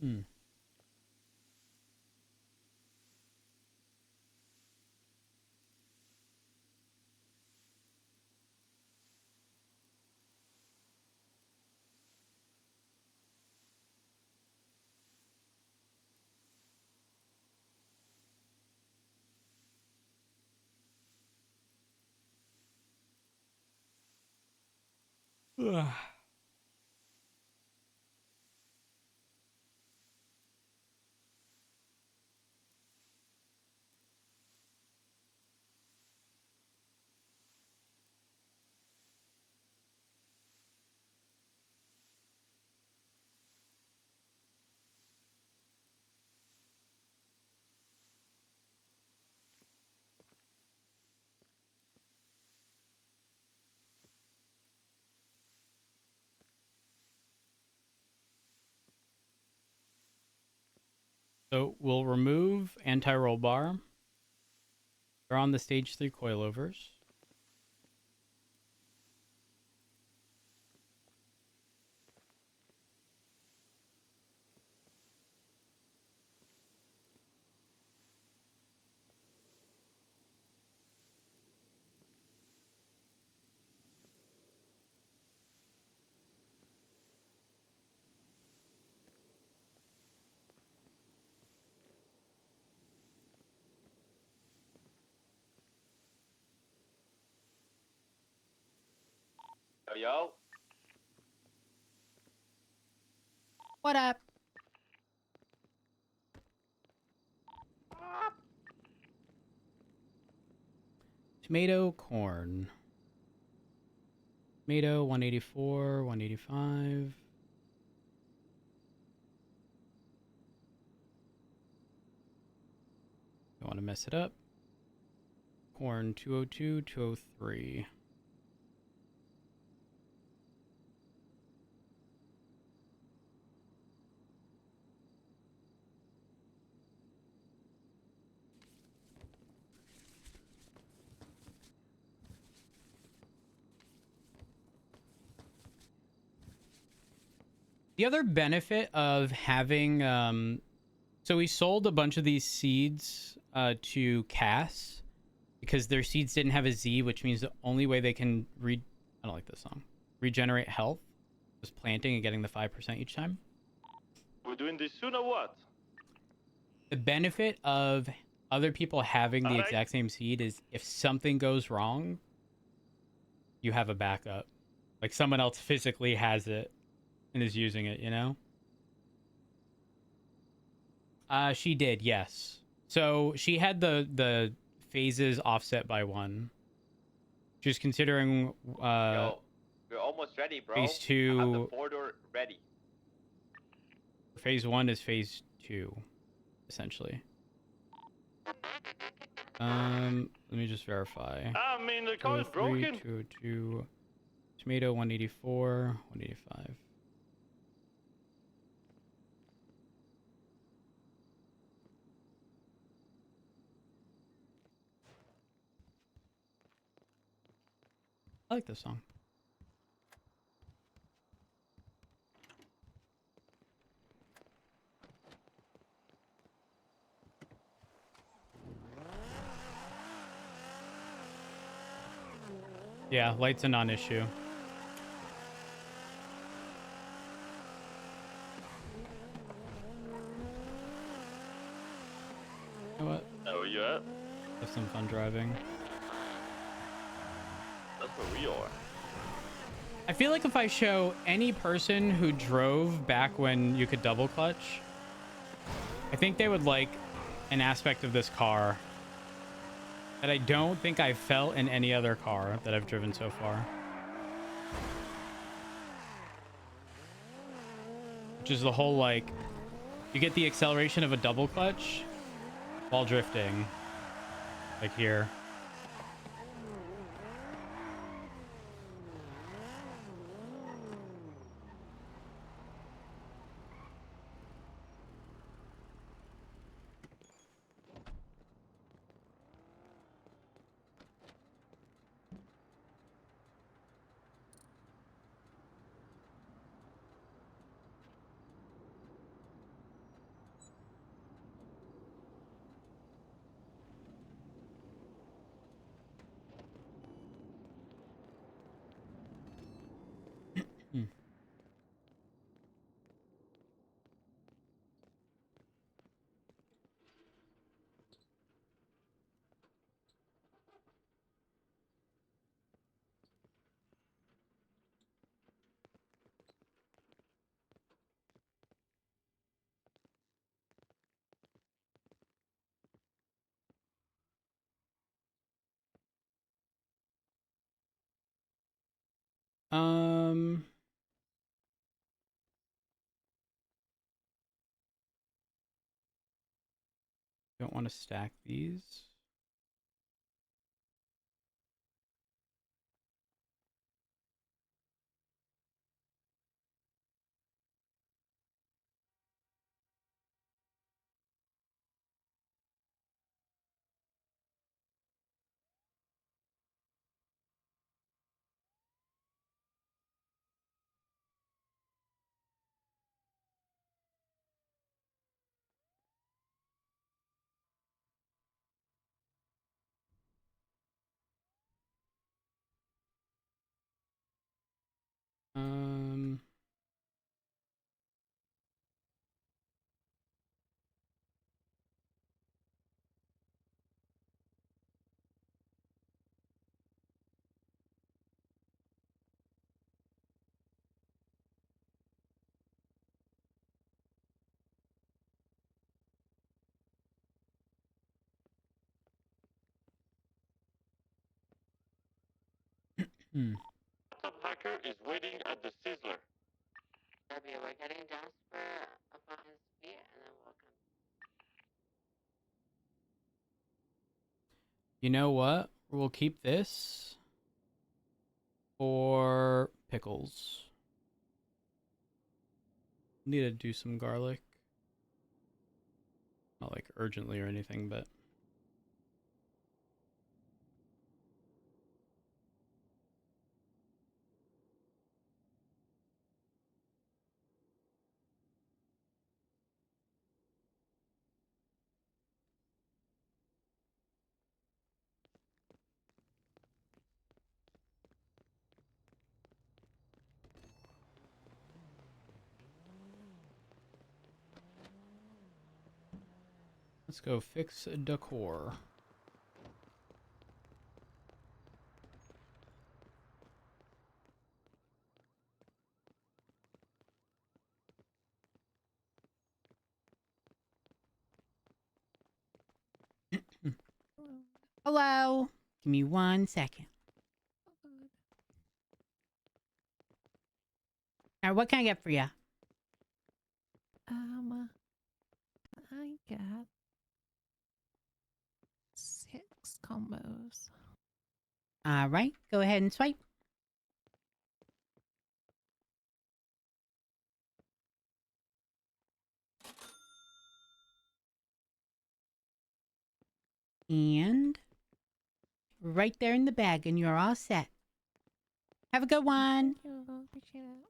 Hmm. Ugh. So we'll remove anti-roll bar. They're on the stage 3 coilovers. Yo. What up? Tomato, corn. Tomato, 184, 185. Don't want to mess it up. Corn, 202, 203. The other benefit of having, so we sold a bunch of these seeds to Cass because their seeds didn't have a Z, which means the only way they can I don't like this song. Regenerate health was planting and getting the 5% each time. We're doing this soon or what? The benefit of other people having the Alright. exact same seed is if something goes wrong, you have a backup. Like someone else physically has it and is using it, you know? She did, yes. So she had the phases offset by 1. She was considering Yo, we're almost ready, bro. phase I have the 2. 4-door ready. Phase 1 is phase 2, essentially. Let me just verify. I mean, the car is 203, broken. 202, tomato 184, 185. I like this song. Yeah, light's a non-issue. You know what? Oh, yeah? Have some fun driving. That's where we are. I feel like if I show any person who drove back when you could double clutch, I think they would like an aspect of this car that I don't think I've felt in any other car that I've driven so far. Which is the whole, like, you get the acceleration of a double clutch while drifting. Like here. Hmm. Um, don't want to stack these. Um, hmm. Top hacker is waiting at the Sizzler. W, we're getting Jasper up on his feet and then we'll come. You know what? We'll keep this for pickles. Need to do some garlic. Not like urgently or anything, but let's go fix decor. Hello. Give me 1 second. All right, what can I get for you? I got 6 combos. All right, go ahead and swipe. And right there in the bag, and you're all set. Have a good one. Thank you. Appreciate it.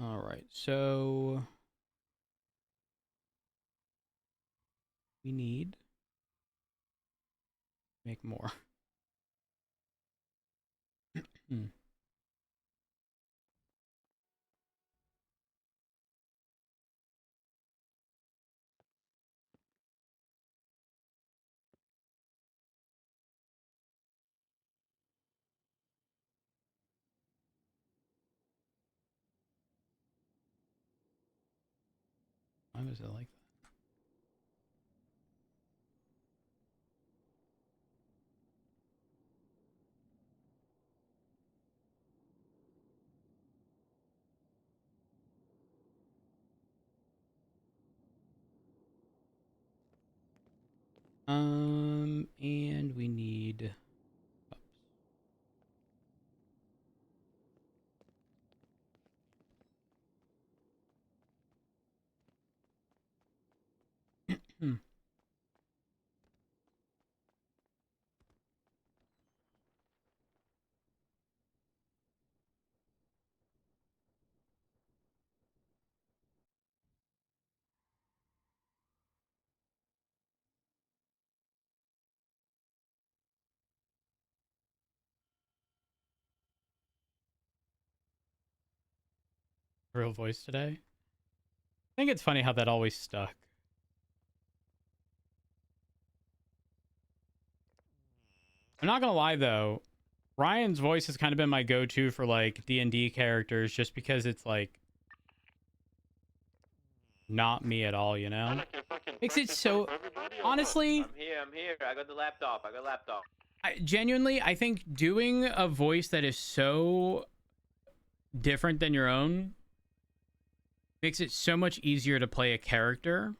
All right, so we need make more. Hmm. Why was it like that? And we need. Hmm. real voice today. I think it's funny how that always stuck. I'm not gonna lie though, Ryan's voice has kind of been my go-to for like D&D characters, just because it's like not me at all, you know? Makes it so honestly. I'm here. I got the laptop. Genuinely, I think doing a voice that is so different than your own makes it so much easier to play a character.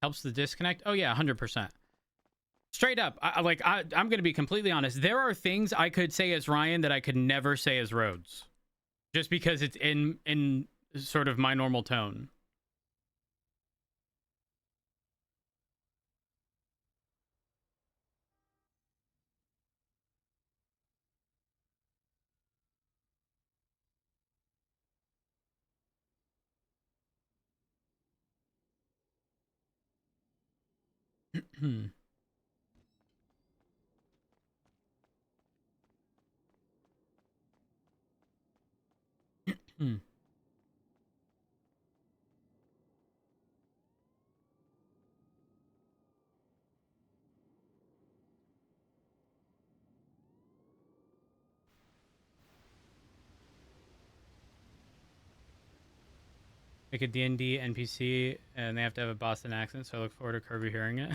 Helps the disconnect. Oh yeah, 100%. Straight up, I'm gonna be completely honest. There are things I could say as Ryan that I could never say as Rhodes, just because it's in sort of my normal tone. Hmm. Hmm. Make a D&D NPC and they have to have a Boston accent, so I look forward to Kirby hearing it.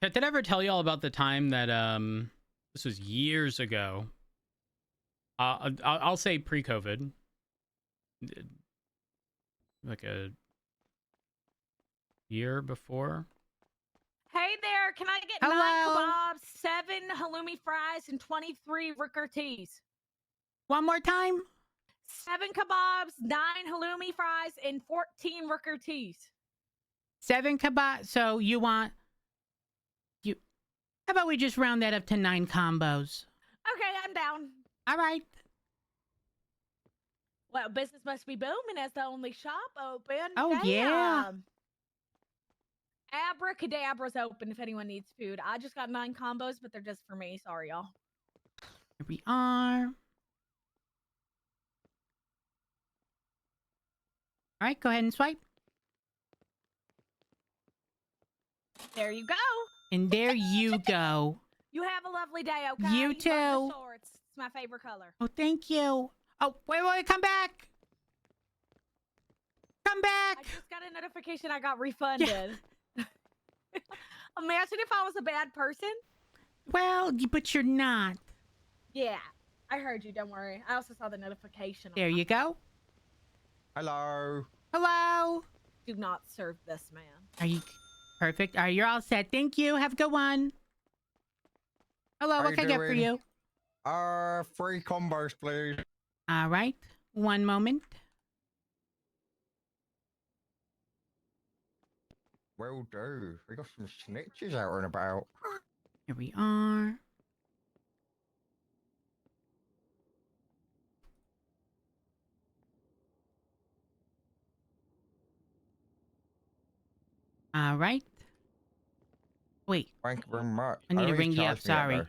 Did I ever tell y'all about the time that this was years ago? I'll say pre-COVID, like a year before. Hey there, can I get Hello? 9 kebabs, 7 halloumi fries, and 23 Ricker teas? One more time. 7 kebabs, 9 halloumi fries, and 14 Ricker teas. 7 kebab. So you want you? How about we just round that up to 9 combos? Okay, I'm down. All right. Well, business must be booming as the only shop open. Oh, yeah. Damn. Abracadabra's open if anyone needs food. I just got 9 combos, but they're just for me. Sorry, y'all. Here we are. All right, go ahead and swipe. There you go. And there you go. You have a lovely day, okay? You Love too. the shorts. It's my favorite color. Oh, thank you. Oh, wait, come back. Come back. I just got a notification I got refunded. Imagine if I was a bad person. Well, but you're not. Yeah, I heard you. Don't worry. I also saw the notification. There you go. Hello. Hello. Do not serve this man. Are you perfect? All right, you're all set. Thank you. Have a good one. Hello, How what you can I get for doing? you? 3 combos, please. All right. One moment. Will do. We got some snitches out and about. Here we are. All right. Wait, Thank you very much. I need to don't ring you up. charge me that, Sorry. though.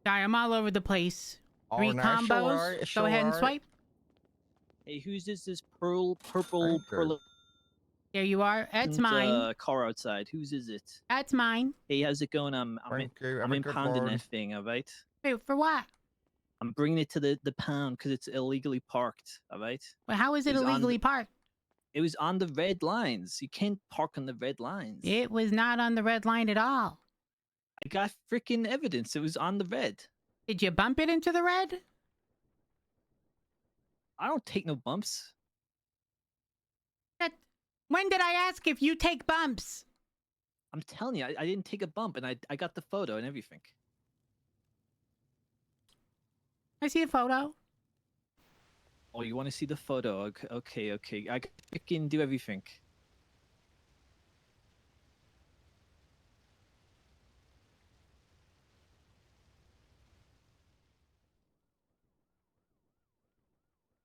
Sorry, I'm all over the place. Oh, 3 no, it's combos. alright, it's Go ahead and alright. swipe. Hey, whose is this purple Thank you. pearl There you are. That's mine. car outside? Whose is it? That's mine. Hey, how's it going? I'm Thank you. Have I'm a good impounding one. that thing, alright? Wait, for what? I'm bringing it to the pound because it's illegally parked, alright? Well, how is it It's on illegally the- parked? It was on the red lines. You can't park on the red lines. It was not on the red line at all. I got freaking evidence. It was on the red. Did you bump it into the red? I don't take no bumps. When did I ask if you take bumps? I'm telling you, I didn't take a bump, and I got the photo and everything. I see a photo. Oh, you want to see the photo? Okay. I can do everything.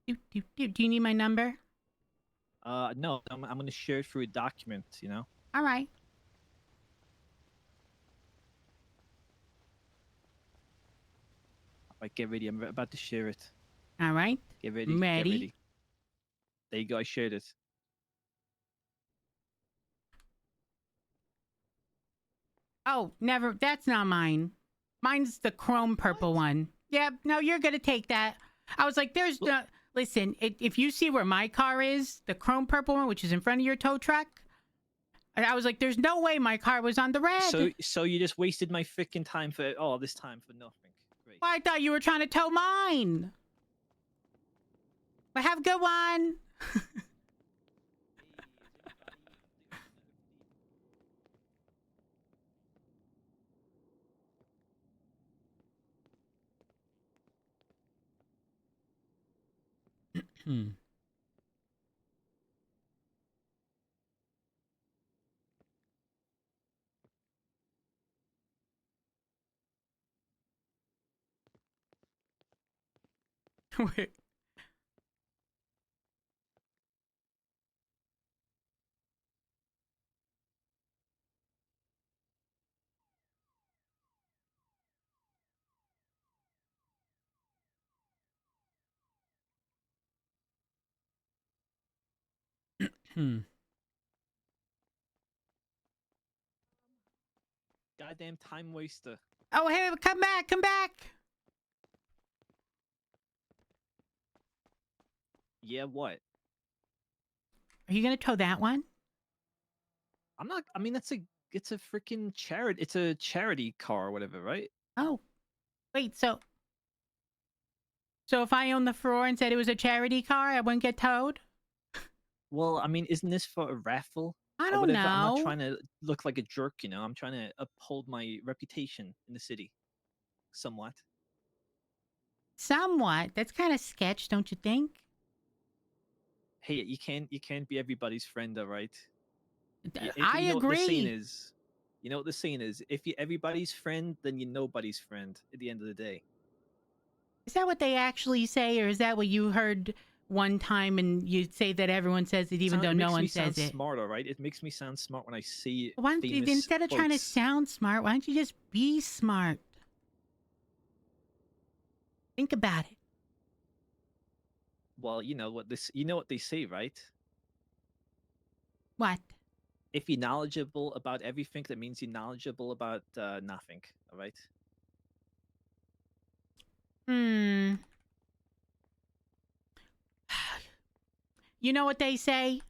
Do you need my number? No, I'm gonna share it through a document. You know. All right. Alright, get ready. I'm about to share it. All right. Get ready. Ready? Get ready. There you go. I shared it. Oh, never. That's not mine. Mine's the chrome purple one. Yep. No, you're gonna take that. I was like, there's no. Listen, if you see where my car is, the chrome purple one, which is in front of your tow truck, I was like, there's no way my car was on the red. So you just wasted my freaking time for all this time for nothing. Great. Well, I thought you were trying to tow mine. Well, have a good one. Hmm. Wait. Hmm. Goddamn time waster. Oh, hey, come back, come back. Yeah, what? Are you gonna tow that one? I'm not. I mean, it's a freaking charity. It's a charity car or whatever, right? Oh, wait. So if I owned the floor and said it was a charity car, I wouldn't get towed? Well, I mean, isn't this for a raffle? I Or don't whatever? I'm not know. trying to look like a jerk, you know. I'm trying to uphold my reputation in the city, somewhat. Somewhat. That's kind of sketch, don't you think? Hey, you can't be everybody's friend, all right? I You know what the saying agree. is? You know what the saying is? If you're everybody's friend, then you're nobody's friend at the end of the day. Is that what they actually say, or is that what you heard one time and you say that everyone says it even though no one says it? Smart, all right? It makes me sound smart when I see Why don't you, famous instead of trying to quotes. sound smart, why don't you just be smart? Think about it. Well, you know what this. You know what they say, right? What? If you're knowledgeable about everything, that means you're knowledgeable about nothing. All right. Hmm. You know what they say?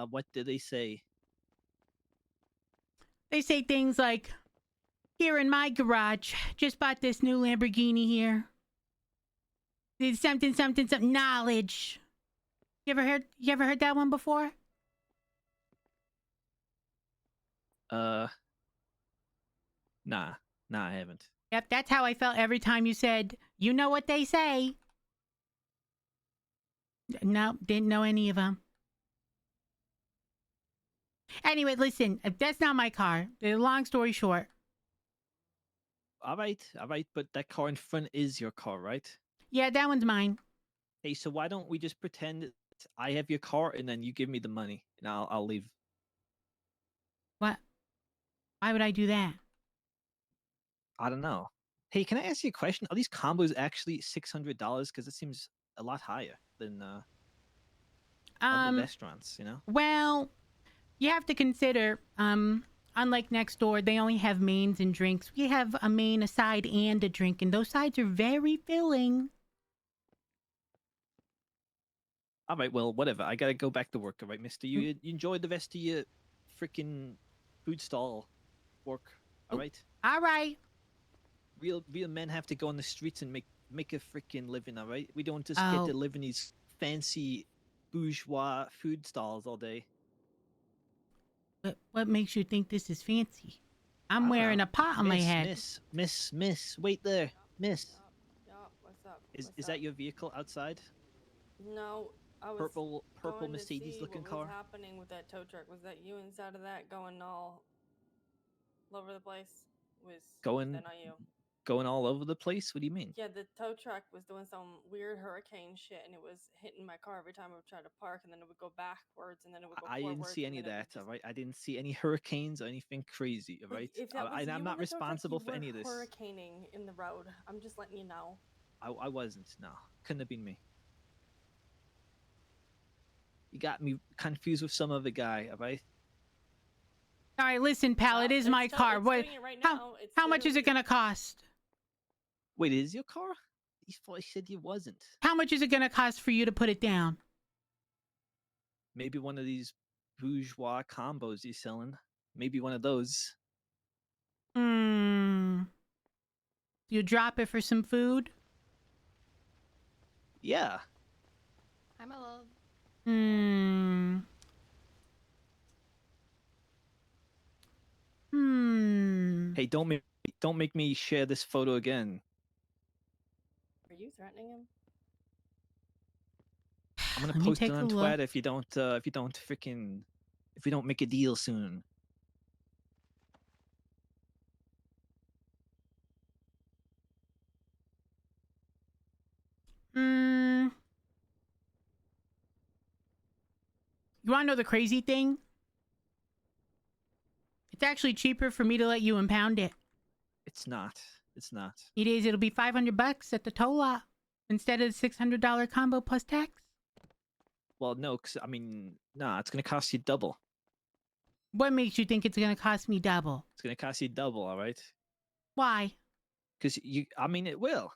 What did they say? They say things like, here in my garage, just bought this new Lamborghini here. There's something, something, something, knowledge. You ever heard that one before? Nah, nah, I haven't. Yep, that's how I felt every time you said, you know what they say. No, didn't know any of them. Anyway, listen, that's not my car. Long story short. All right, but that car in front is your car, right? Yeah, that one's mine. Hey, so why don't we just pretend that I have your car and then you give me the money and I'll leave. What? Why would I do that? I don't know. Hey, can I ask you a question? Are these combos actually $600? Because it seems a lot higher than other restaurants, you know? Well, you have to consider, unlike next door, they only have mains and drinks. We have a main, a side, and a drink, and those sides are very filling. All right, well, whatever. I gotta go back to work, all right, mister? You enjoy the rest of your freaking food stall work, all right? All right. Real men have to go on the streets and make a freaking living, all right? We don't just get to live in these fancy bourgeois food stalls all day. But what makes you think this is fancy? I'm wearing a pot on my head. Miss, wait there, miss. Yup, what's up? Is that your vehicle outside? No, I was Purple going to Mercedes see looking what car. was happening with that tow truck? Was that you inside of that going all over the place? Was Going that not you? going all over the place? What do you mean? Yeah, the tow truck was doing some weird hurricane shit, and it was hitting my car every time I would try to park, and then it would go backwards, and then it would go I forwards. didn't see any of and then it that. would just- All right, I didn't see any hurricanes or anything crazy. All Like, right, if that was and you I'm in not the tow truck, responsible you for were any of this. hurricaning in the road. I'm just letting you know. I wasn't. No, couldn't have been me. You got me confused with some other guy. All right. All right, listen, pal. Well, it is my it's car. it's What? doing it right How? now. It's How much is it literally- gonna cost? Wait, is your car? You thought I said you wasn't. How much is it gonna cost for you to put it down? Maybe one of these bourgeois combos he's selling. Maybe one of those. Hmm. You drop it for some food? Yeah. Hi, my love. Hmm. Hmm. Hey, don't make me share this photo again. Are you threatening him? I'm gonna Let me post it take on a look. Twitter if you don't make a deal soon. Hmm. You wanna know the crazy thing? It's actually cheaper for me to let you impound it. It's not. It's not. It is. It'll be $500 at the toll lot instead of the $600 combo plus tax. Well, no, cause I mean, nah, it's gonna cost you double. What makes you think it's gonna cost me double? It's gonna cost you double, all right? Why? Because I mean, it will.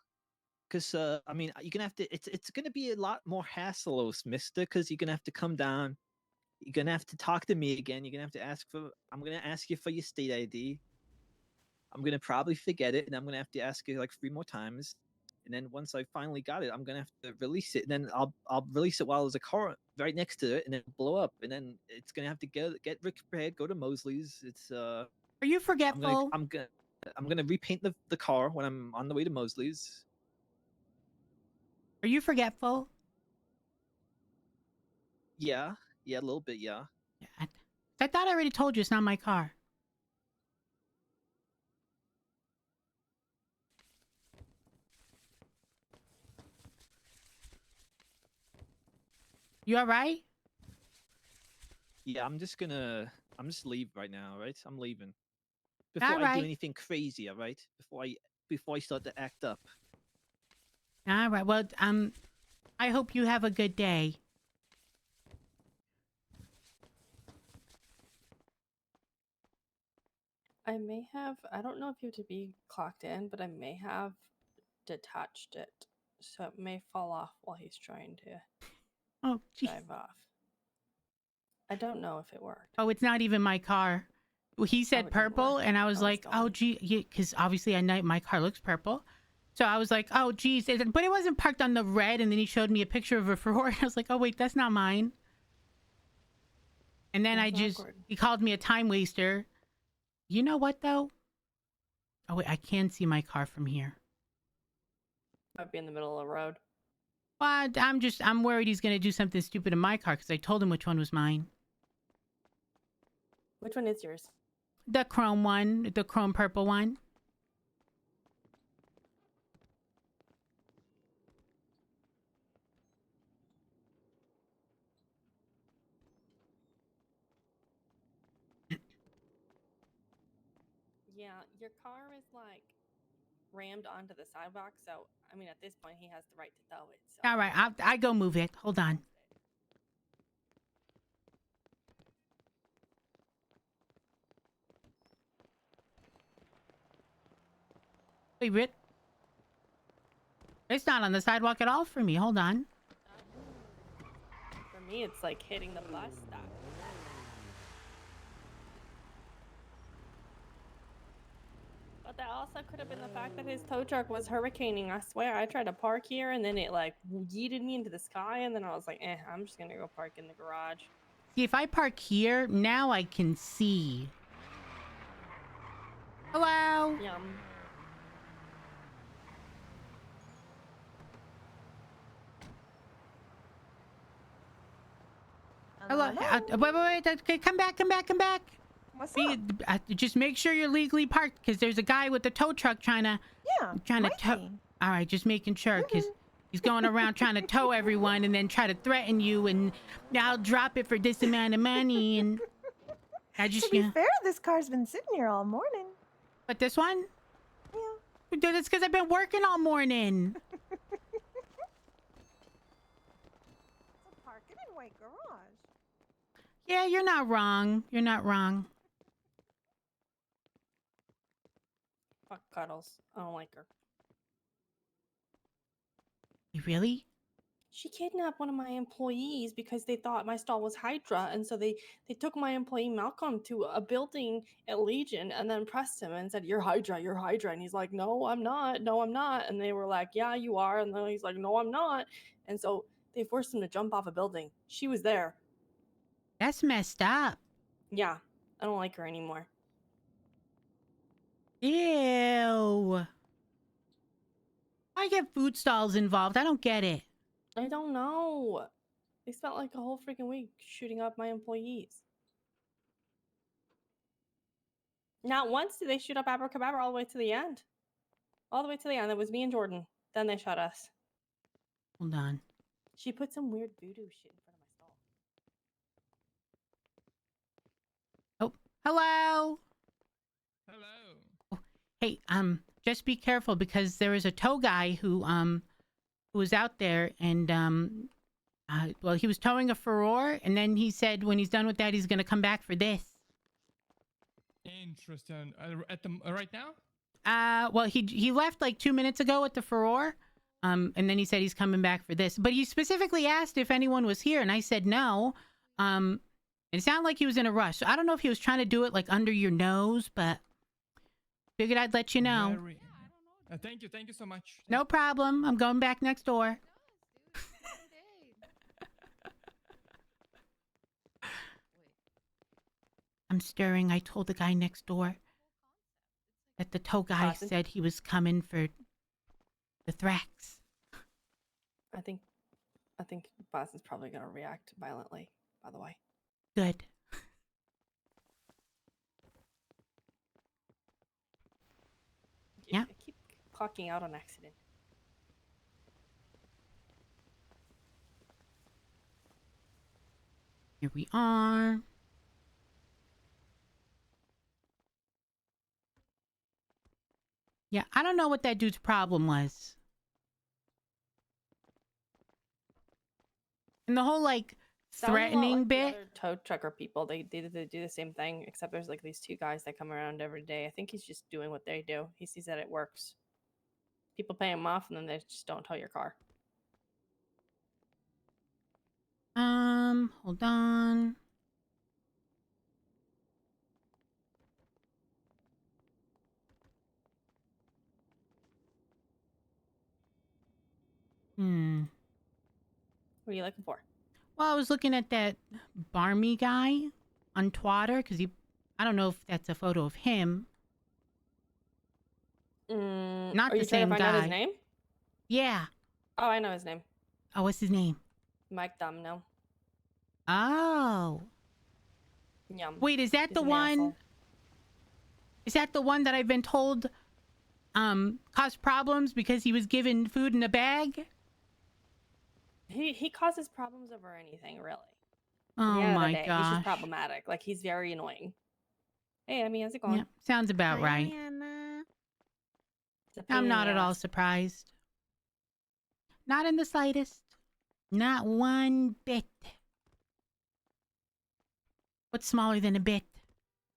Because I mean, you're gonna have to. It's gonna be a lot more hassle, Mister. Because you're gonna have to come down. You're gonna have to talk to me again. You're gonna have to ask for. I'm gonna ask you for your state ID. I'm gonna probably forget it, and I'm gonna have to ask you like 3 more times. And then once I finally got it, I'm gonna have to release it. And then I'll release it while there's a car right next to it, and then blow up. And then it's gonna have to get repaired. Go to Mosley's. It's Are you forgetful? I'm gonna repaint the car when I'm on the way to Mosley's. Are you forgetful? Yeah, a little bit, yeah. I thought I already told you it's not my car. You all right? Yeah, I'm just leave right now, right? I'm leaving. Before I Alright. do anything crazy, all right? Before I start to act up. All right. Well, I hope you have a good day. I may have. I don't know if you have to be clocked in, but I may have detached it, so it may fall off while he's trying to Oh, jeez. drive off. I don't know if it worked. Oh, it's not even my car. Well, he it said didn't purple, work. and I was Oh, it's like, oh, gone. gee, because obviously I know my car looks purple. So I was like, oh, geez. But it wasn't parked on the red, and then he showed me a picture of a Ferrari. I was like, oh, wait, that's not mine. And then That's awkward. he called me a time waster. You know what, though? Oh, wait, I can see my car from here. Might be in the middle of the road. But I'm worried he's going to do something stupid in my car because I told him which one was mine. Which one is yours? The chrome one, the chrome purple one. Yeah, your car is like rammed onto the sidewalk, so I mean, at this point, he has the right to tow it. So. All right, I go move it. Hold on. Wait, Rit? It's not on the sidewalk at all for me. Hold on. For me, it's like hitting the bus stop. But that also could have been the fact that his tow truck was hurricaning. I swear, I tried to park here, and then it like yeeted me into the sky, and then I was like, I'm just gonna go park in the garage. See, if I park here, now I can see. Hello? Yum. Hello? Wait. Okay, come back. What's Be, just make sure you're legally parked, because there's a guy with the tow truck trying to tow. Mikey. All right, just making sure, because he's going around trying to tow everyone and then try to threaten you, and I'll drop it for this amount of money. And I just, To be fair, this car's been sitting here all morning. But this one? Yeah. Dude, it's because I've been working all morning. So park it in white garage. Yeah, you're not wrong. You're not wrong. Fuck Cuddles. I don't like her. You really? She kidnapped one of my employees because they thought my stall was Hydra, and so they took my employee Malcolm to a building at Legion and then pressed him and said, "You're Hydra, you're Hydra," and he's like, "No, I'm not. No, I'm not." And they were like, "Yeah, you are," and then he's like, "No, I'm not." And so they forced him to jump off a building. She was there. That's messed up. Yeah, I don't like her anymore. Ew. Why get food stalls involved? I don't get it. I don't know. They spent like a whole freaking week shooting up my employees. Not once did they shoot up Abracadabra all the way to the end. All the way to the end. It was me and Jordan. Then they shot us. Hold on. She put some weird voodoo shit in front of my stall. Oh, hello. Hello. Oh, hey, just be careful, because there was a tow guy who was out there, and well, he was towing a Furore, and then he said when he's done with that, he's gonna come back for this. Interesting. At the right now? Well, he left like 2 minutes ago at the Furore, and then he said he's coming back for this. But he specifically asked if anyone was here, and I said no. It sounded like he was in a rush. So I don't know if he was trying to do it like under your nose, but figured I'd let you know. Thank you so much. No problem. I'm going back next door. I'm stirring. I told the guy next door that the tow guy said he was coming for the Thrax. I think Boss is probably gonna react violently, by the way. Good. Yeah. I keep clocking out on accident. Here we are. Yeah, I don't know what that dude's problem was. And the whole like threatening like bit. The other tow trucker people, they do the same thing, except there's like these two guys that come around every day. I think he's just doing what they do. He sees that it works. People pay him off, and then they just don't tow your car. Hold on. What are you looking for? Well, I was looking at that Barmy guy on Twitter, because I don't know if that's a photo of him. Not are the you same trying to find guy. out his name? Yeah. Oh, I know his name. Oh, what's his name? Mike Domino. Oh. Yum. Wait, is that He's the an one? asshole. Is that the one that I've been told caused problems because he was given food in a bag? He causes problems over anything, really. Oh my He's gosh. just problematic. Like, he's very annoying. Hey, Emmy, how's it going? Yeah, sounds about right. It's a pain I'm in not the at all ass. surprised. Not in the slightest. Not one bit. What's smaller than a bit?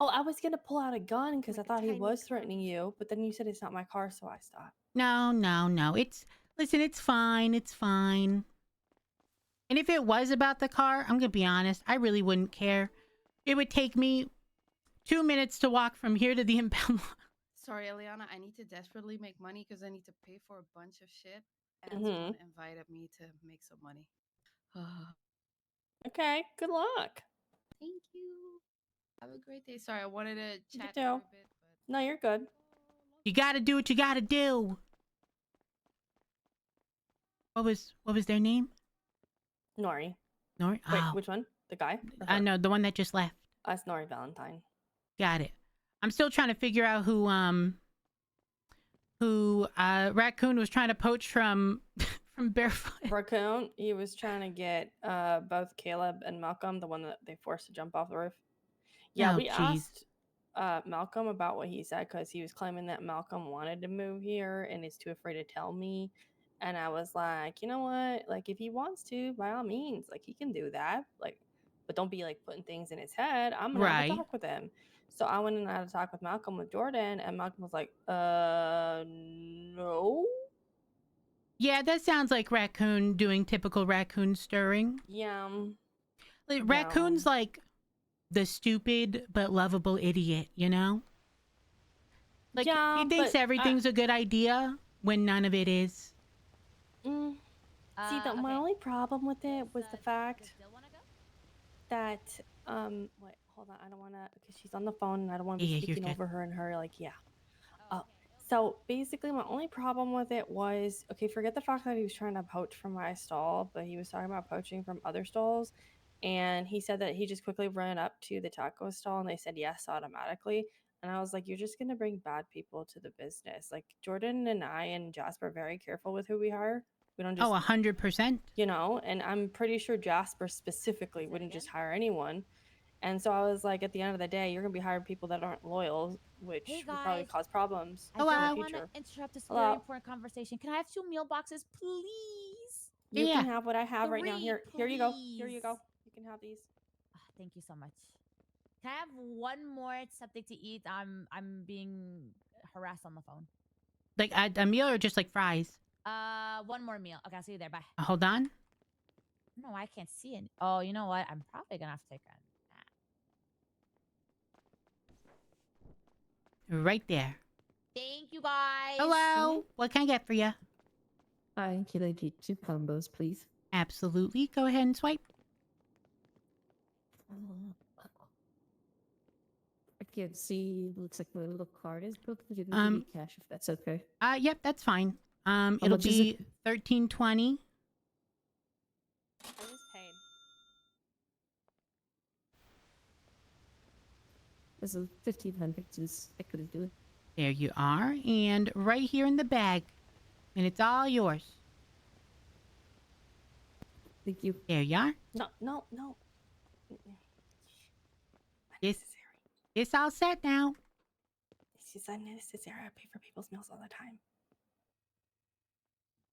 Oh, I was gonna pull out a gun because I thought he was threatening you, but then you said it's not my car, so I stopped. No. Listen, it's fine. It's fine. And if it was about the car, I'm gonna be honest, I really wouldn't care. It would take me 2 minutes to walk from here to the impound lot. Sorry, Eliana, I need to desperately make money because I need to pay for a bunch of shit. And someone invited me to make some money. Okay, good luck. Thank you. Have a great day. Sorry, I wanted to chat too. for a bit, but No, you're good. You gotta do what you gotta do. What was their name? Nori. Nori? Wait, Oh. which one? The guy? I know, the one that just left. That's Nori Valentine. Got it. I'm still trying to figure out who Raccoon was trying to poach from from Barefoot. Raccoon, he was trying to get both Caleb and Malcolm, the one that they forced to jump off the roof. Yeah, Oh, we jeez. asked Malcolm about what he said because he was claiming that Malcolm wanted to move here and is too afraid to tell me. And I was like, you know what? Like, if he wants to, by all means, like, he can do that. Like, but don't be like putting things in his head. I'm gonna have a Right. talk with him. So I went and had a talk with Malcolm with Jordan, and Malcolm was like, no. Yeah, that sounds like Raccoon doing typical Raccoon stirring. Yeah. Like, Raccoon's like the stupid but lovable idiot, you know? Like, Yeah, he thinks but everything's a good idea when none of it is. See, my only problem with it was the fact that wait, hold on, I don't want to, because she's on the phone and I don't want to be Yeah, you're speaking good. over her and her like, yeah. So basically, my only problem with it was, okay, forget the fact that he was trying to poach from my stall, but he was talking about poaching from other stalls. And he said that he just quickly ran up to the taco stall and they said yes automatically. And I was like, you're just going to bring bad people to the business. Like, Jordan and I and Jasper are very careful with who we hire. We don't just, 100%. you know, and I'm pretty sure Jasper specifically wouldn't just hire anyone. And so I was like, at the end of the day, you're going to be hiring people that aren't loyal, which will probably cause problems in the I want to future. interrupt this Hello? very important conversation. Can I have 2 meal boxes, please? You can have what I have right now. Here you go. Here you go. Please. You can have these. Thank you so much. Can I have one more something to eat? I'm being harassed on the phone. Like a meal or just like fries? One more meal. Okay, I'll see you there. Bye. Hold on. No, I can't see it. Oh, you know what? I'm probably gonna have to take a nap. Right there. Thank you, guys. Hello. What can I get for you? Hi, can I get 2 combos, please? Absolutely. Go ahead and swipe. I can't see. Looks like my little card is booked. But you can give me cash if that's okay. Yep, that's fine. How It'll much is be it? $13.20. I just paid. There's a 1,500 since I couldn't do it. There you are, and right here in the bag, and it's all yours. Thank you. There you are. No. It's all set now. It's just unnecessary. I pay for people's meals all the time.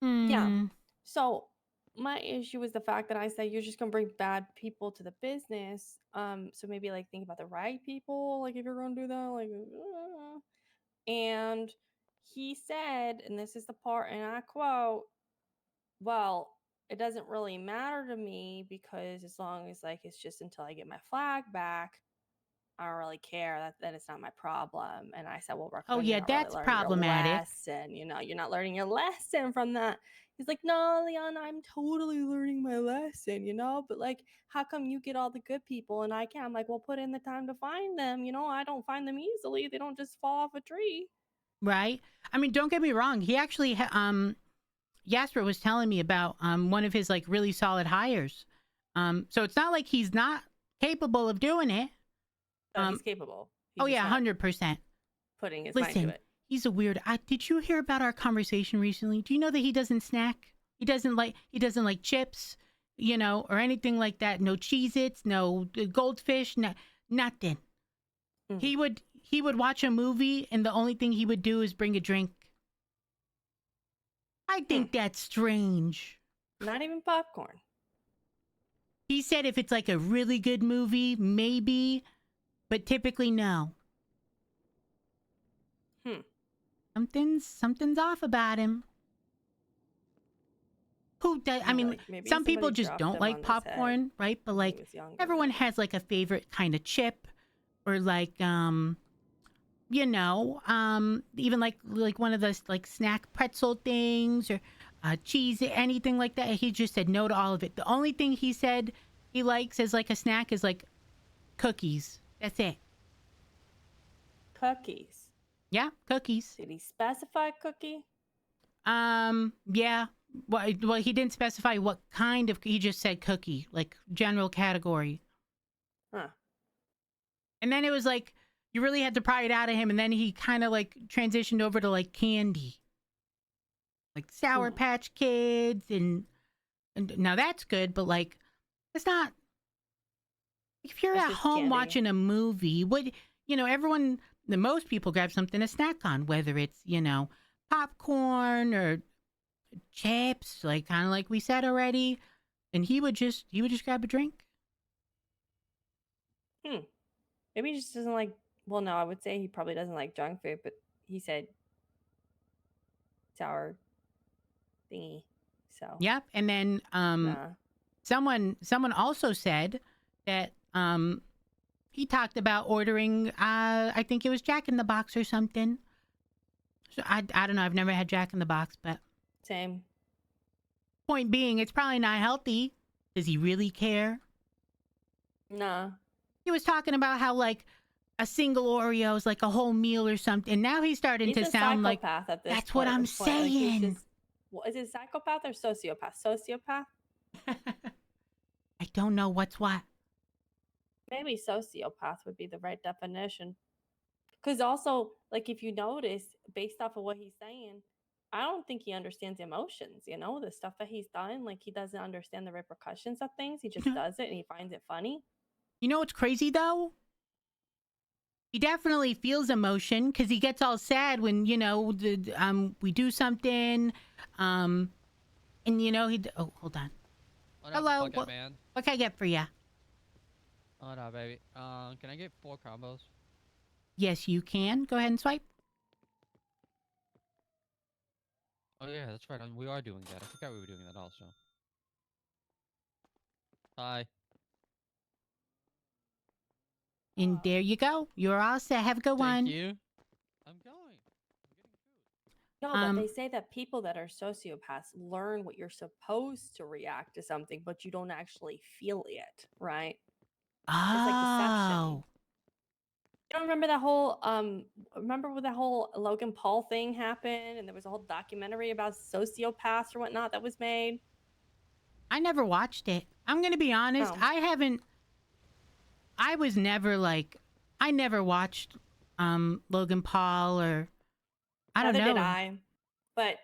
Hmm. Yeah. So my issue was the fact that I said you're just gonna bring bad people to the business. So maybe like think about the right people, like if you're gonna do that, like. And he said, and this is the part, and I quote, "Well, it doesn't really matter to me because as long as like it's just until I get my flag back, I don't really care. That it's not my problem." And I said, "Well, Raccoon, Oh, yeah, you're not that's really learning problematic. your lesson. You know, you're not learning your lesson from that." He's like, "No, Leon, I'm totally learning my lesson, you know, but like, how come you get all the good people and I can't?" I'm like, "Well, put in the time to find them. You know, I don't find them easily. They don't just fall off a tree." Right? I mean, don't get me wrong. He actually, Jasper was telling me about one of his like really solid hires. So it's not like he's not capable of doing it. He's capable. He's Oh just yeah, not 100%. putting his mind to Listen, it. he's a weird. Did you hear about our conversation recently? Do you know that he doesn't snack? He doesn't like chips, you know, or anything like that. No Cheez-Its, no goldfish, nothing. Mm. He would watch a movie and the only thing he would do is bring a drink. I think that's strange. Not even popcorn. He said if it's like a really good movie, maybe, but typically no. Something's off about him. Who does? I mean, maybe some people somebody just dropped don't him like on his head popcorn, right? But when he like was younger. everyone has like a favorite kind of chip, or like you know, even like one of those like snack pretzel things or cheese, anything like that. He just said no to all of it. The only thing he said he likes as like a snack is like cookies. That's it. Cookies. Yeah, cookies. Did he specify cookie? Yeah. Well, he didn't specify what kind of. He just said cookie, like general category. Huh. And then it was like, you really had to pry it out of him, and then he kind of like transitioned over to like candy, like Sour Patch Kids, and now that's good, but like it's not. If you're That's at just home candy. watching a movie, everyone, most people grab something to snack on, whether it's popcorn or chips, like kind of like we said already, and he would just grab a drink. Maybe he just doesn't like. Well, no, I would say he probably doesn't like junk food, but he said sour thingy. So Yep, and then nah. someone also said that he talked about ordering I think it was Jack in the Box or something. So I don't know, I've never had Jack in the Box, but Same. point being, it's probably not healthy. Does he really care? Nah. He was talking about how like a single Oreo is like a whole meal or something. Now he's starting He's to a sound like psychopath at this that's what point- I'm this point. Like, he's saying. just- well, is it psychopath or sociopath? Sociopath? I don't know what's what. Maybe sociopath would be the right definition. Because also, like, if you notice, based off of what he's saying, I don't think he understands emotions. The stuff that he's done, like, he doesn't understand the repercussions of things. He just does it and he finds it funny. You know what's crazy though? He definitely feels emotion because he gets all sad when we do something, and he. Oh, hold on. Hello. What can I get for you? Hold on, baby. Can I get 4 combos? Yes, you can. Go ahead and swipe. Oh yeah, that's right. We are doing that. I forgot we were doing that also. Hi. And there you go. You're all set. Have a good one. Thank you. I'm going. No, but they say that people that are sociopaths learn what you're supposed to react to something, but you don't actually feel it, right? It's like deception. You don't remember that whole remember when that whole Logan Paul thing happened and there was a whole documentary about sociopaths or whatnot that was made? I never watched it. I'm gonna be honest. Oh. I never watched Logan Paul or I don't Neither know. did I. But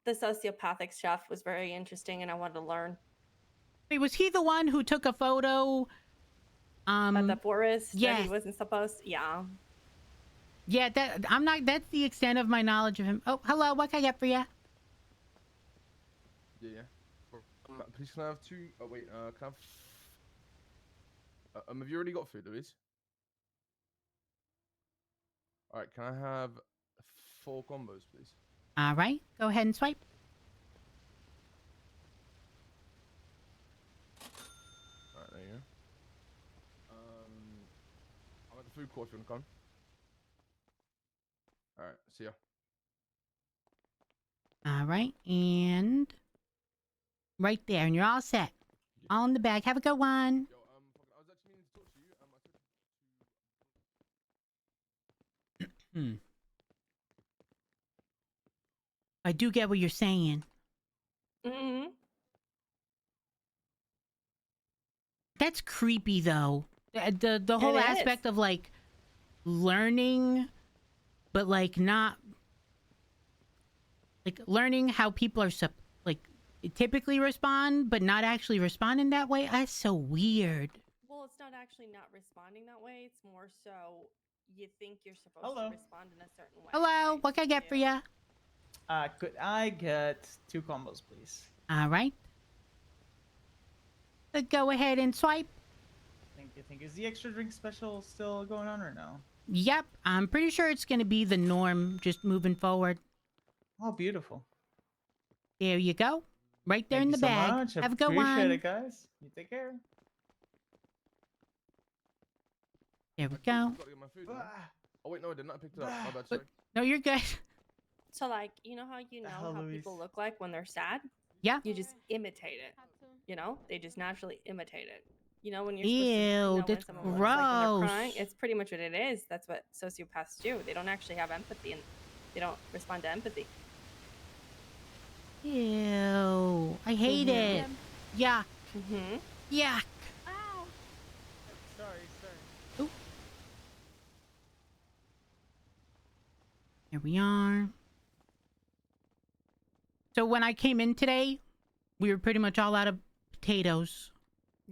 the sociopathic stuff was very interesting and I wanted to learn. Wait, was he the one who took a photo? At the forest that yes. he wasn't supposed to? Yeah. Yeah, that's the extent of my knowledge of him. Oh, hello, what can I get for you? Yeah. Please can I have 2? Oh wait, can I have have you already got food, Louise? Alright, can I have 4 combos, please? All right, go ahead and swipe. Alright, there you go. I'm at the food court if you want to come. Alright, see ya. All right, and right there, and you're all set. All in the bag. Have a good one. Yo, I was actually meaning to talk to you. I do get what you're saying. Mm-hmm. That's creepy, though. The whole aspect of like learning, but like not like learning how people are typically respond, but not actually respond in that way. That's so weird. Well, it's not actually not responding that way. It's more so you think you're supposed to respond in a certain way. Hello, what can I get for you? Could I get 2 combos, please? All right. Go ahead and swipe. Thank you. Is the extra drink special still going on or no? Yep, I'm pretty sure it's going to be the norm just moving forward. Oh, beautiful. There you go. Right there in the bag. Much. Have a good one. Appreciate it, guys. You take care. There we go. Oh wait, no, I didn't. I picked it up. My bad, sorry. No, you're good. So, like, you know how how people look like when they're sad? Yeah. You just imitate it. They just naturally imitate it. When you're Ew, supposed to, that's when someone looks like when they're gross. crying, it's pretty much what it is. That's what sociopaths do. They don't actually have empathy and they don't respond to empathy. Ew, I hate it. Yuck. Mm-hmm. Yuck. Sorry. Ooh. Here we are. So when I came in today, we were pretty much all out of potatoes.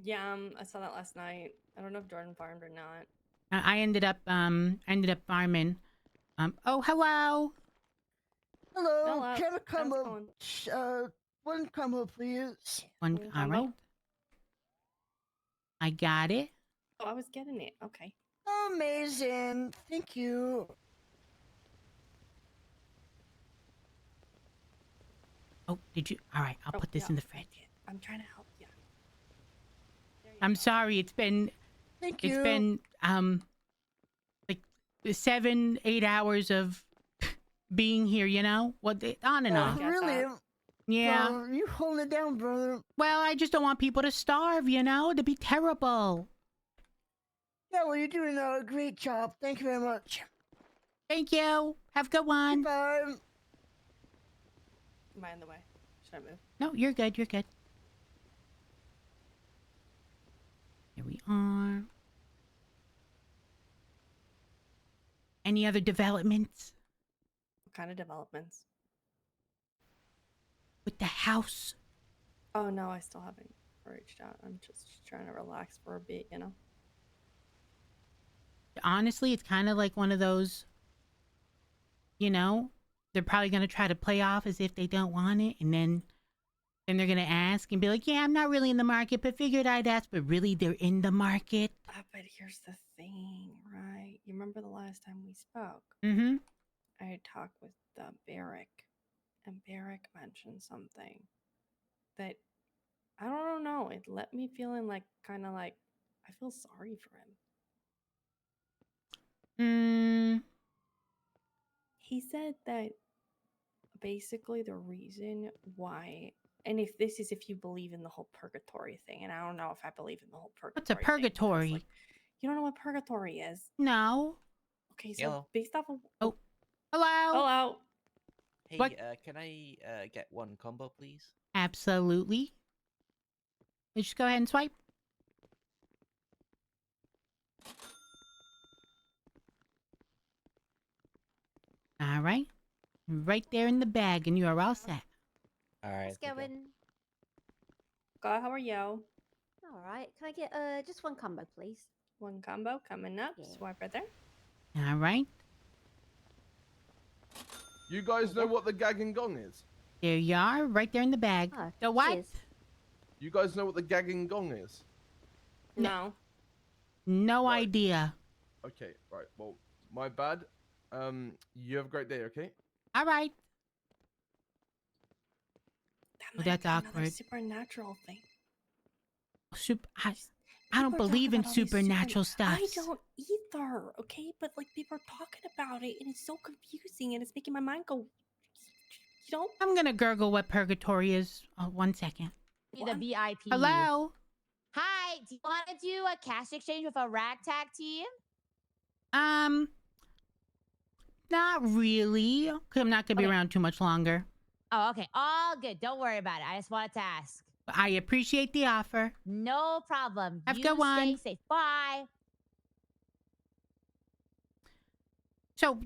Yeah, I saw that last night. I don't know if Jordan farmed or not. I ended up farming. Oh, hello. Hello, Hello. can I have a How's it combo? going? One combo, please. All combo? right. I got it. Oh, I was getting it. Okay. Amazing. Thank you. Oh, did you? All right, I'll put this in the fridge. I'm trying to help you. I'm sorry. It's been Thank it's you. been like 7-8 hours of being here, you know? On and off. Really? Yeah. Brother, you holding it down, brother. Well, I just don't want people to starve, you know? It'd be terrible. Yeah, well, you're doing a great job. Thank you very much. Thank you. Have a good one. Bye. Am I in the way? Should I move? No, you're good. You're good. Here we are. Any other developments What kind of developments? with the house? Oh no, I still haven't reached out. I'm just trying to relax for a bit, you know? Honestly, it's kind of like one of those, you know, they're probably going to try to play off as if they don't want it. And then they're going to ask and be like, yeah, I'm not really in the market, but figured I'd ask. But really, they're in the market. But here's the thing, right? You remember the last time we spoke? Mm-hmm. I had talked with Barrick, and Barrick mentioned something that I don't know. It let me feeling like kind of like I feel sorry for him. He said that basically the reason why, and if you believe in the whole purgatory thing, and I don't know if I believe in the whole purgatory. What's a purgatory? Thing, like, you don't know what purgatory is? No. Okay, so Hello. based off of hello. Hello. Hey, What? Can I get one combo, please? Absolutely. Let's just go ahead and swipe. All right. Right there in the bag, and you are all set. All right. Let's go in. God, how are you? All right. Can I get just one combo, please? One combo coming up. Swipe right there. All right. You guys know what the gagging gong is? There you are, right there in the bag. Oh, the what? cheers. You guys know what the gagging gong is? No. No idea. Okay, right. Well, my bad. You have a great day, okay? All right. That That's might be another awkward. supernatural thing. I don't People are believe in talking about all these supernatural stuff. I don't either, okay? But like people are talking about it and it's so confusing and it's making my mind go, you know? I'm gonna gurgle what purgatory is. Oh, 1 second. Be the VIP. Hello? Hi. Do you want to do a cash exchange with a ragtag team? Not really. Cause I'm not gonna be around too much longer. Oh, okay. All good. Don't worry about it. I just wanted to ask. I appreciate the offer. No problem. Have a You good one. Stay safe. Bye. So,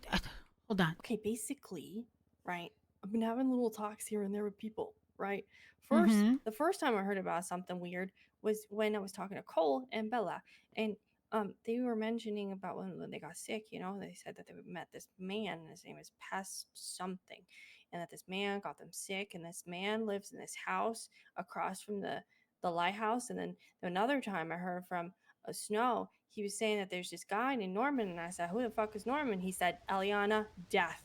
hold on. Okay, basically, right? I've been having little talks here and there with people, right? First, the first time I heard about something weird was when I was talking to Cole and Bella, and they were mentioning about when they got sick. You know, they said that they met this man, and his name is Pest something, and that this man got them sick, and this man lives in this house across from the lighthouse. And then another time I heard from Snow, he was saying that there's this guy named Norman, and I said, who the fuck is Norman? He said, Eliana, death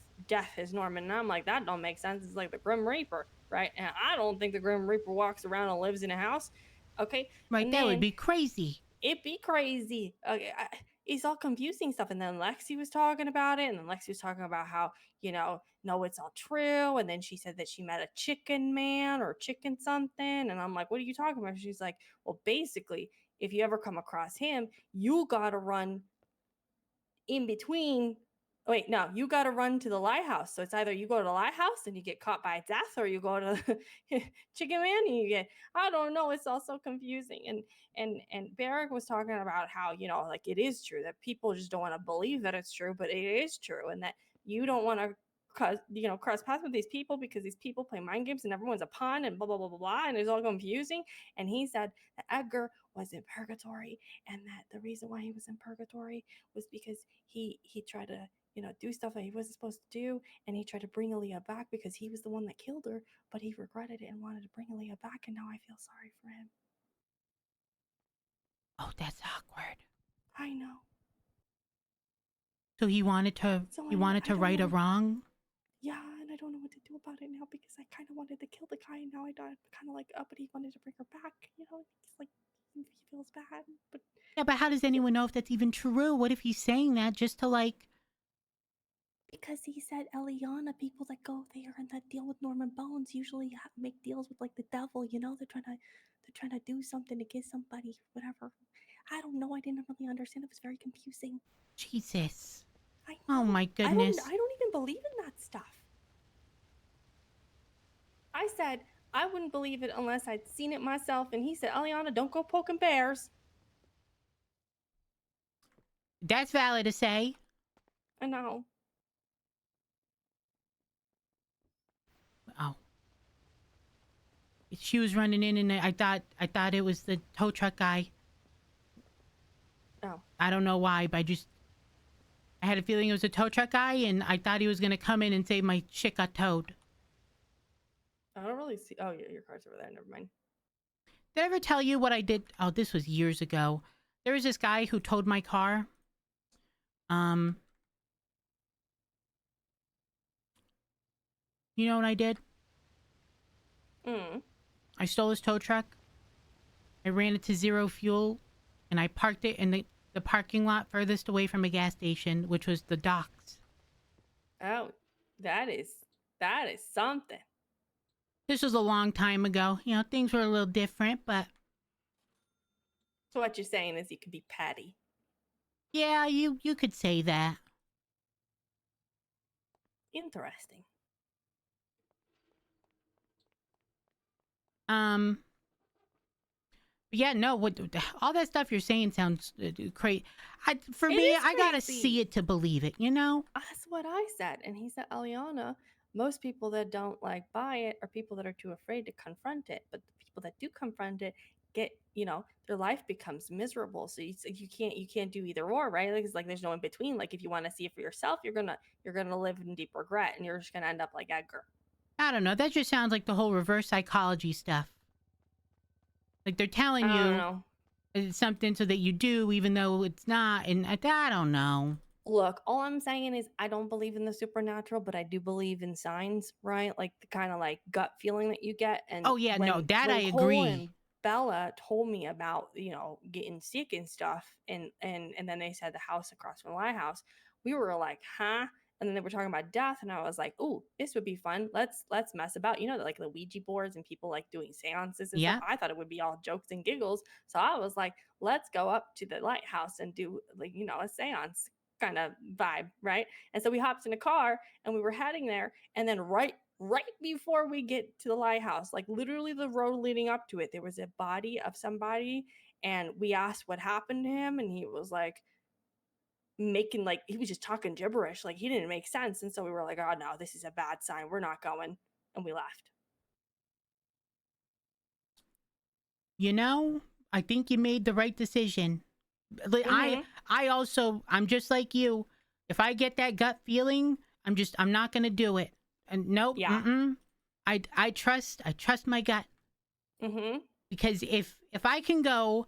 is Norman. And I'm like, that don't make sense. It's like the Grim Reaper, right? And I don't think the Grim Reaper walks around and lives in a house. Okay, right, and that would then be crazy. it'd be crazy. Okay, it's all confusing stuff. And then Lexi was talking about it, and then Lexi was talking about how, you know, no, it's all true. And then she said that she met a chicken man or chicken something. And I'm like, what are you talking about? She's like, well, basically, if you ever come across him, you gotta run in between. Wait, no, you gotta run to the lighthouse. So it's either you go to the lighthouse and you get caught by death, or you go to Chicken Man and you get, I don't know, it's all so confusing. And Barrick was talking about how, you know, like it is true that people just don't want to believe that it's true, but it is true, and that you don't want to cross paths with these people because these people play mind games and everyone's a pawn and blah blah blah blah blah, and it's all confusing. And he said that Edgar was in purgatory, and that the reason why he was in purgatory was because he tried to do stuff that he wasn't supposed to do, and he tried to bring Aaliyah back because he was the one that killed her, but he regretted it and wanted to bring Aaliyah back, and now I feel sorry for him. Oh, that's awkward. I know. So he wanted to right a wrong? Yeah, and I don't know what to do about it now because I kind of wanted to kill the guy, and now I kind of like, but he wanted to bring her back. He's like, he feels bad, but Yeah, but how does anyone know if that's even true? What if he's saying that just to like? because he said Eliana, people that go there and that deal with Norman Bones usually make deals with like the devil. They're trying to do something to get somebody, whatever. I don't know. I didn't really understand. It was very confusing. Jesus. Oh my goodness. I don't even believe in that stuff. I said I wouldn't believe it unless I'd seen it myself, and he said, Eliana, don't go poking bears. That's valid to say. I know. Oh. She was running in, and I thought it was the tow truck guy. Oh. I don't know why, but I had a feeling it was a tow truck guy, and I thought he was gonna come in and say my shit got towed. I don't really see. Oh, yeah, your car's over there. Never mind. Did I ever tell you what I did? Oh, this was years ago. There was this guy who towed my car. You know what I did? I stole his tow truck. I ran it to zero fuel, and I parked it in the parking lot furthest away from a gas station, which was the docks. Oh, that is something. This was a long time ago. Things were a little different, but... So what you're saying is you could be petty. Yeah, you could say that. Interesting. Yeah, no, all that stuff you're saying sounds crazy. For me, I gotta see it to believe it, That's what I said. And he said, Eliana, most people that don't like buy it are people that are too afraid to confront it. But the people that do confront it get, their life becomes miserable. So you can't do either or, right? Like, it's like there's no in between. Like, if you want to see it for yourself, you're gonna live in deep regret, and you're just gonna end up like Edgar. I don't know. That just sounds like the whole reverse psychology stuff. Like they're telling you it's something so that you do, even though it's not. And I don't know. Look, all I'm saying is I don't believe in the supernatural, but I do believe in signs, right? Like the kind of like gut feeling that you get. And oh yeah, when, no, that I Cole agree. And Bella told me about getting sick and stuff, and then they said the house across from my house. We were like, huh? And then they were talking about death, and I was like, "Ooh, this would be fun. Let's mess about." Like the Ouija boards and people like doing seances and stuff. I thought it would be all jokes and giggles, so I was like, "Let's go up to the lighthouse and do a seance kind of vibe, right?" And so we hopped in a car and we were heading there, and then right before we get to the lighthouse, like literally the road leading up to it, there was a body of somebody, and we asked what happened to him, and he was like making like he was just talking gibberish, like he didn't make sense. And so we were like, oh no, this is a bad sign, we're not going, and we left. I think you made the right decision. I'm just like you. If I get that gut feeling, I'm not gonna do it. And nope. Yeah. I trust my gut. Because if I can go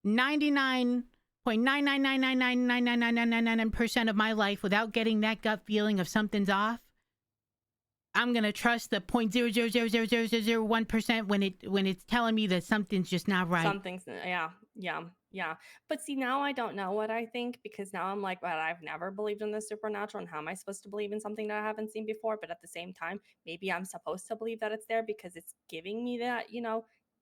99.999999999% of my life without getting that gut feeling of something's off, I'm gonna trust the 0.0000001% when it's telling me that something's just not right. Something's yeah. But see, now I don't know what I think, because now I'm like, well, I've never believed in the supernatural, and how am I supposed to believe in something that I haven't seen before? But at the same time, maybe I'm supposed to believe that it's there because it's giving me that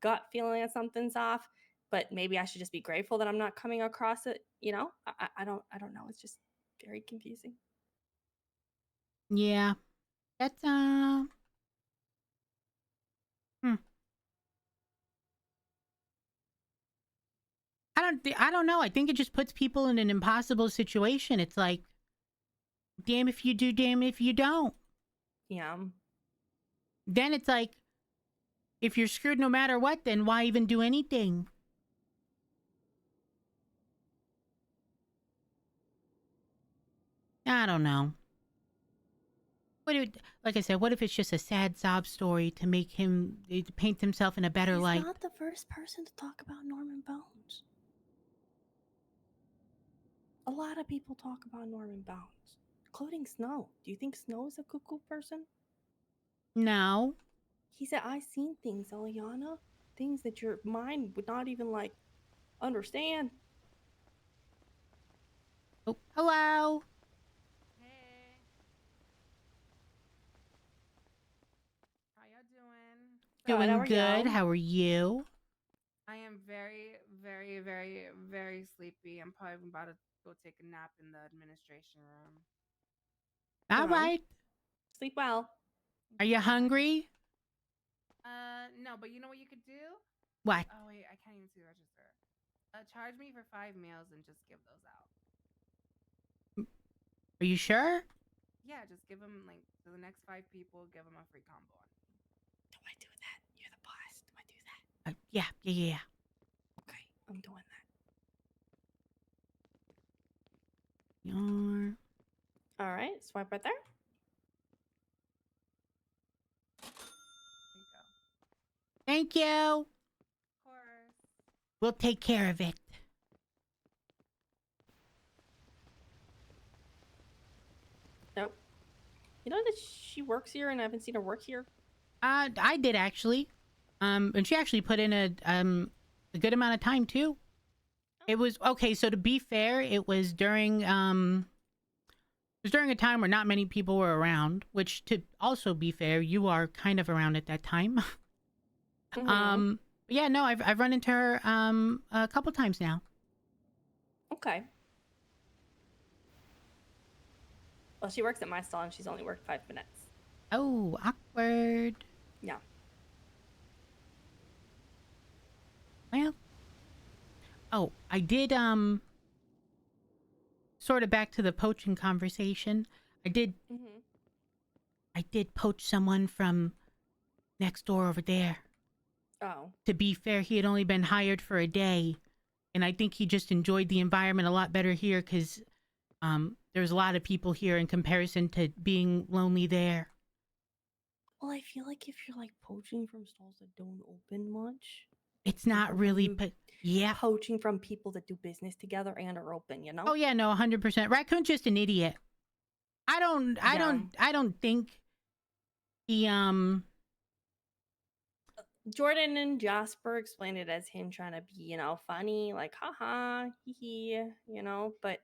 gut feeling that something's off. But maybe I should just be grateful that I'm not coming across it. I don't know. It's just very confusing. Yeah, that's I don't know. I think it just puts people in an impossible situation. It's like, damn if you do, damn if you don't. Yeah. Then it's like, if you're screwed no matter what, then why even do anything? I don't know. Like I said, what if it's just a sad sob story to make him to paint himself in a better He's light? not the first person to talk about Norman Bones. A lot of people talk about Norman Bones, including Snow. Do you think Snow is a cuckoo person? No. He said, "I seen things, Eliana, things that your mind would not even like understand." Oh, hello. Hey. How y'all doing? Good, how Doing are good. you? How are you? I am very, very, very, very sleepy. I'm probably about to go take a nap in the administration room. All Well, right. sleep well. Are you hungry? No, but you know what you could do? What? Oh wait, I can't even see the register. Charge me for 5 meals and just give those out. Are you sure? Yeah, just give them like to the next 5 people. Give them a free combo on me. Do I do that? You're the boss. Do I do that? Yeah. Okay, I'm doing that. You're... All right, swipe right there. There you go. Thank you. Of course. We'll take care of it. Nope. You know that she works here and I haven't seen her work here? I did actually. And she actually put in a good amount of time too. It was okay, so to be fair, it was during a time where not many people were around, which to also be fair, you are kind of around at that time. Mhm. But yeah, no, I've run into her a couple times now. Okay. Well, she works at my stall and she's only worked 5 minutes. Oh, awkward. Yeah. Well. Oh, I did sort of back to the poaching conversation. I did poach someone from next door over there. Oh. To be fair, he had only been hired for a day, and I think he just enjoyed the environment a lot better here because there's a lot of people here in comparison to being lonely there. Well, I feel like if you're like poaching from stalls that don't open much, It's not really, poaching from people that do business together and are open, you know? Oh yeah, no, 100%. Raccoon's just an idiot. I don't think he Jordan and Jasper explained it as him trying to be, funny, like haha, hee hee, but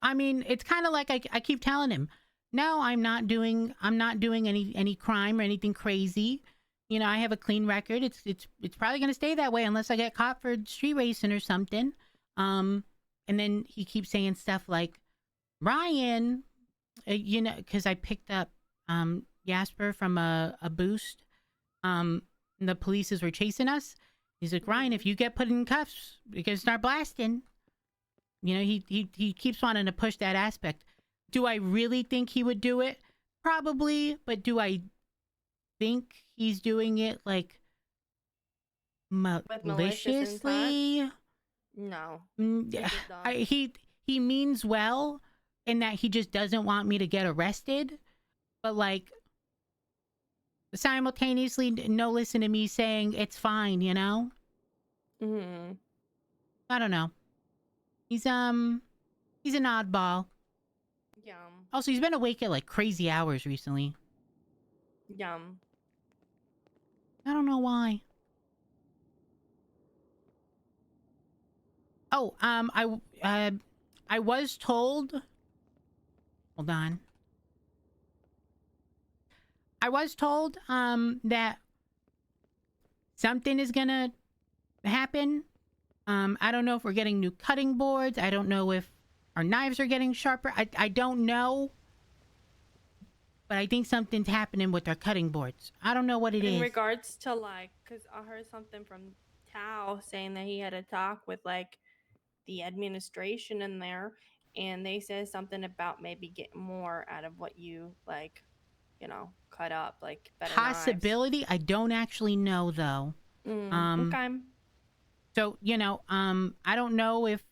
I mean, it's kind of like I keep telling him, no, I'm not doing any crime or anything crazy. You know, I have a clean record. It's probably gonna stay that way unless I get caught for street racing or something. And then he keeps saying stuff like, Ryan, because I picked up Jasper from a boost. The polices were chasing us. He's like, Ryan, if you get put in cuffs, you're gonna start blasting. You know, he keeps wanting to push that aspect. Do I really think he would do it? Probably, but do I think he's doing it like maliciously? No. He means well in that he just doesn't want me to get arrested, but like simultaneously no listen to me saying it's fine, you know? I don't know. He's an oddball. Yum. Also, he's been awake at like crazy hours recently. Yum. I don't know why. Oh, I was told. Hold on. I was told that something is gonna happen. I don't know if we're getting new cutting boards. I don't know if our knives are getting sharper. I don't know. But I think something's happening with our cutting boards. I don't know what it is. In regards to like, because I heard something from Tao saying that he had a talk with like the administration in there, and they said something about maybe getting more out of what you like, you know, cut up, like better knives. Possibility. I don't actually know though. Okay. So you know, I don't know if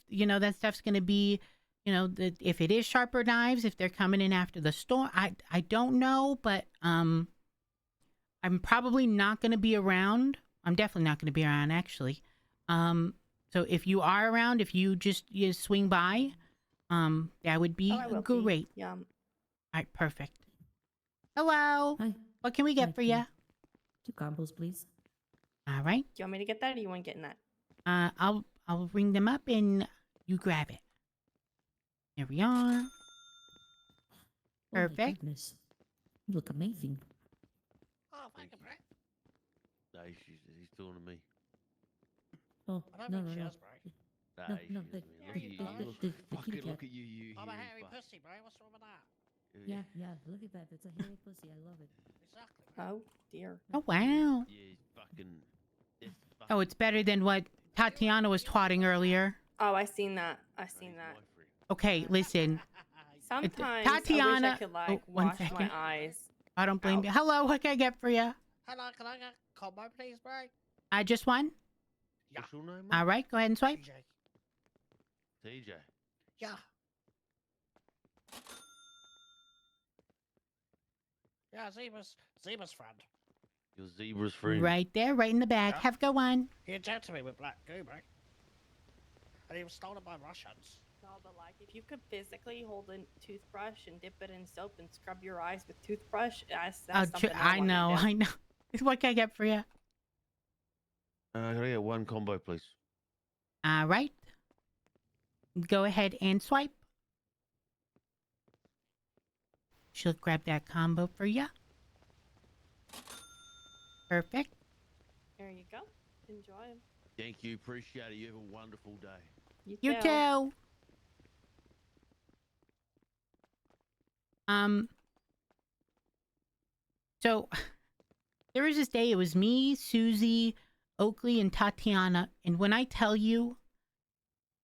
you know that stuff's gonna be, you know, if it is sharper knives, if they're coming in after the storm. I don't know, but I'm probably not gonna be around. I'm definitely not gonna be around actually. So if you are around, if you swing by, that would be great. Yeah. All right, perfect. Hello. Hi. What can we get for you? 2 combos, please. All right. Do you want me to get that, or you want to get in that? I'll ring them up and you grab it. There we are. Perfect. Oh my goodness. You look amazing. Oh, thank you, Brett. No, he's talking to me. Oh, I don't no, think no, she no. has, bro. Nah, No, he no, is, the, man. Look at you. Fucking look at you. I'm a hairy hairy fuck. pussy, bro. What's wrong with that? Yeah, yeah, look at that. It's a hairy pussy. I love it. Exactly. Oh dear. Oh wow. Yeah, he's fucking. Oh, it's better than what Tatiana was twatting earlier. Oh, I seen that. I seen that. Okay, listen. Sometimes Tatiana. I wish I could like one wash second. my eyes. I don't blame you. Hello, what can I get for you? Hello, can I get a combo, please, bro? Just one. Yeah. What's your name, All right, go ahead and swipe. TJ. Yeah. Yeah, Zebra's friend. Your zebra's friend. Right there, right in the bag. Yeah. Have a good one. He injected me with black goo, bro. And he was stolen by Russians. No, but like if you could physically hold a toothbrush and dip it in soap and scrub your eyes with toothbrush, that's something I know. What can I get for you? Can I get one combo, please? All right. Go ahead and swipe. She'll grab that combo for you. Perfect. There you go. Enjoy. Thank you. Appreciate it. You have a wonderful day. You too. So there was this day, it was me, Susie, Oakley, and Tatiana. And when I tell you,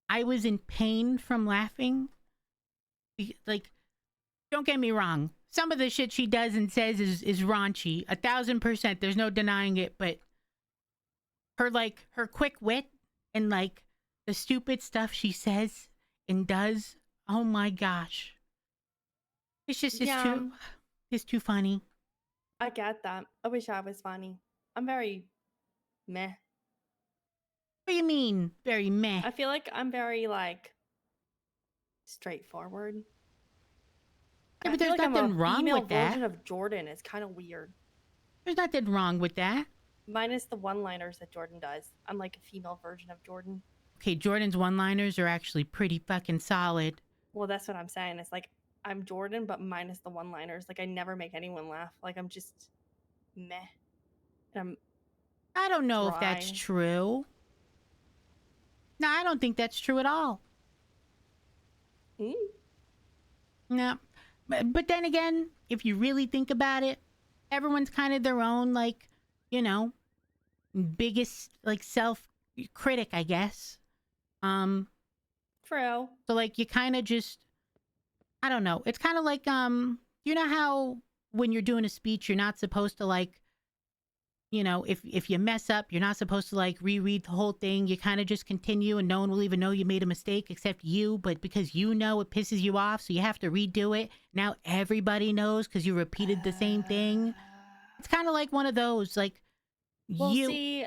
I was in pain from laughing. Like, don't get me wrong. Some of the shit she does and says is raunchy. 1000%. There's no denying it. But her quick wit and like the stupid stuff she says and does. Oh my gosh. It's just, it's too funny. I get that. I wish I was funny. I'm very meh. What do you mean, very meh? I feel like I'm very like straightforward. Yeah, but I feel there's like nothing I'm a wrong female with that. version of Jordan. It's kind of weird. There's nothing wrong with that. Minus the one-liners that Jordan does. I'm like a female version of Jordan. Okay, Jordan's one-liners are actually pretty fucking solid. Well, that's what I'm saying. It's like I'm Jordan, but minus the one-liners. Like I never make anyone laugh. Like I'm just meh. And I don't know if that's dry. true. No, I don't think that's true at all. No. But then again, if you really think about it, everyone's kind of their own, like, you know, biggest, like, self-critic, I guess. True. So, like, you kind of just, I don't know. It's kind of like, you know how when you're doing a speech, you're not supposed to, like, you know, if you mess up, you're not supposed to like reread the whole thing. You kind of just continue and no one will even know you made a mistake except you. But because you know it pisses you off, so you have to redo it. Now everybody knows because you repeated the same thing. It's kind of like one of those, like, Well, see,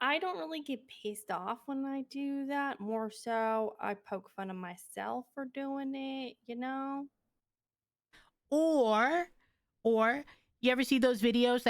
I don't really get pissed off when I do that. More so, I poke fun of myself for doing it, you know? Or you ever see those videos that